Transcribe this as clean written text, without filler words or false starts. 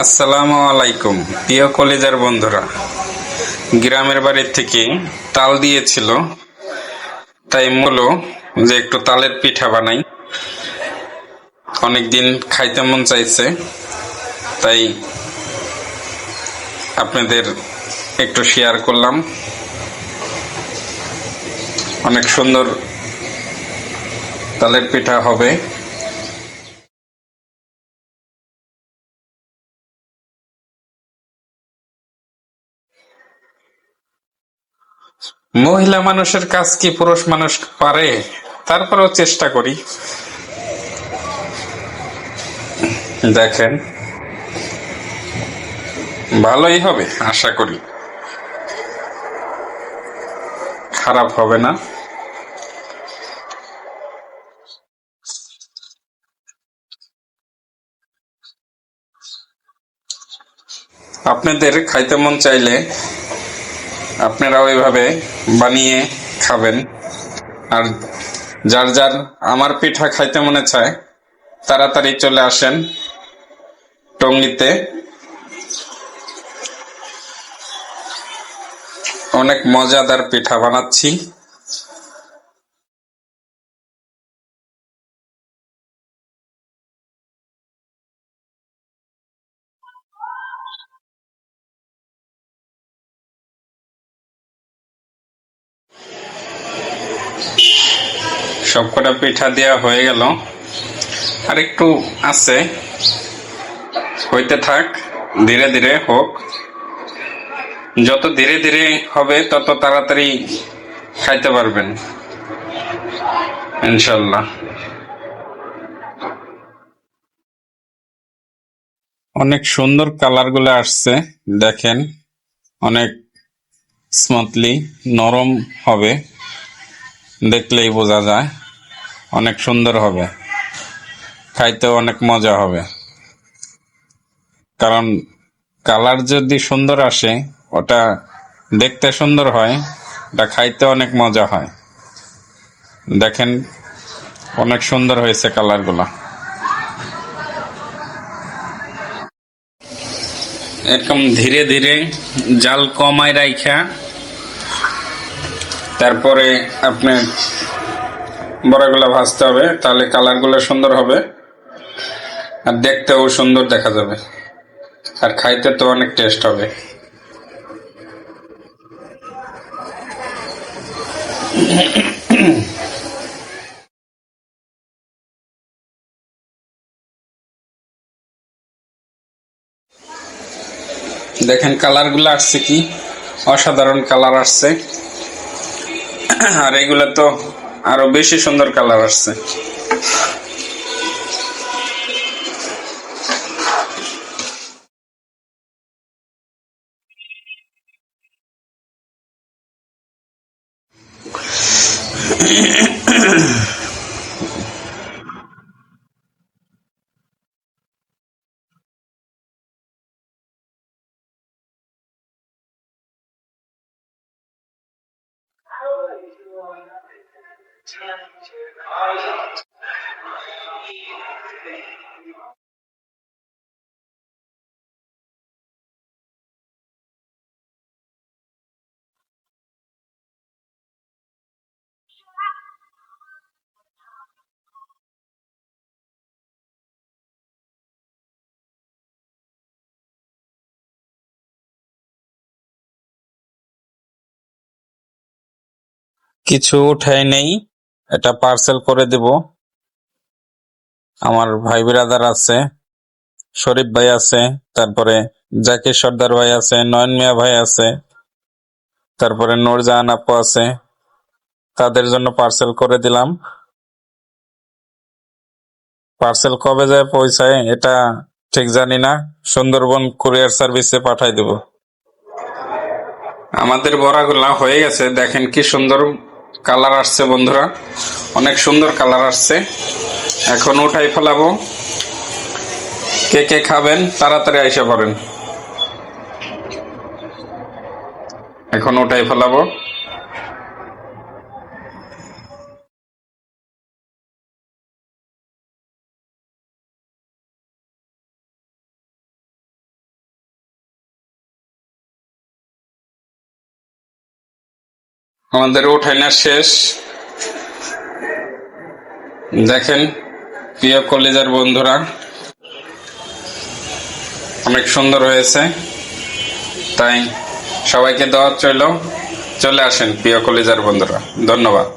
আসসালামু আলাইকুম প্রিয় কলেজার বন্ধুরা। গ্রামের বাড়ি থেকে তাল দিয়েছিল, তাই বলল যে একটু তালের পিঠা বানাই। অনেকদিন খাইতে মন চাইছে, তাই আপনাদের একটু শেয়ার করলাম। অনেক সুন্দর তালের পিঠা হবে। মহিলা মানুষের কাজ কি পুরুষ মানুষ পারে? তারপরেও চেষ্টা করি। দেখেন, ভালোই হবে আশা করি, খারাপ হবে না। আপনাদের খাইতে মন চাইলে আপনারা ওইভাবে বানিয়ে খাবেন। আর যার যার আমার পিঠা খাইতে মনে চায়, তাড়াতাড়ি চলে আসেন টঙ্গীতে। অনেক মজাদার পিঠা বানাচ্ছি। সবকটা পিঠা দেওয়া হয়ে গেল, আর একটু আছে, হইতে থাক, ধীরে ধীরে হোক। যত ধীরে ধীরে হবে তত তাড়াতাড়ি খাইতে পারবেন ইনশাল্লাহ। অনেক সুন্দর কালার গুলো আসছে, দেখেন। অনেক স্মুথলি নরম হবে, দেখলেই বোঝা যায়। অনেক সুন্দর হবে, খাইতেও অনেক মজা হবে। কারণ কালার যদি সুন্দর আসে, ওটা দেখতে সুন্দর হয়, ওটা খাইতে অনেক মজা হয়। দেখেন, অনেক সুন্দর হয়েছে কালারগুলা। এরকম ধীরে ধীরে জাল কমায় রাইখা তারপরে আপনার বড়াগুলা ভাজতে হবে, তাহলে কালারগুলো সুন্দর হবে আর দেখতেও সুন্দর দেখা যাবে, আর খাইতে তো অনেক টেস্ট হবে। দেখেন কালারগুলো আসছে, কি অসাধারণ কালার আসছে। আর এগুলা তো আরো বেশি সুন্দর কালার আসছে। কিছু উঠাই নেই, এটা পার্সেল করে দেব। আমার ভাই বিরাদার আছে, শরীফ ভাই আছে, তারপরে জাকির সর্দার ভাই আছে, নয়ন মিয়া ভাই আছে, তারপরে নূরজাহান আপু আছে, তাদের জন্য পার্সেল করে দিলাম। পার্সেল কবে যায় পৌঁছায় এটা ঠিক জানি না, সুন্দরবন কুরিয়ার সার্ভিসে পাঠাই দেব। আমাদের বড়াগুলা হয়ে গেছে, দেখেন কি সুন্দর কালার আসছে বন্ধুরা, অনেক সুন্দর কালার আসছে। এখন উঠাই ফেলাবো। কে কে খাবেন তাড়াতাড়ি আইসা পড়েন, এখন উঠাই ফেলাবো। আমাদের উঠাইনা শেষ। দেখেন প্রিয় কলেজের বন্ধুরা, অনেক সুন্দর হয়েছে। তাই সবাইকে দাওয়াত রইল, চলে আসেন প্রিয় কলেজের বন্ধুরা। ধন্যবাদ।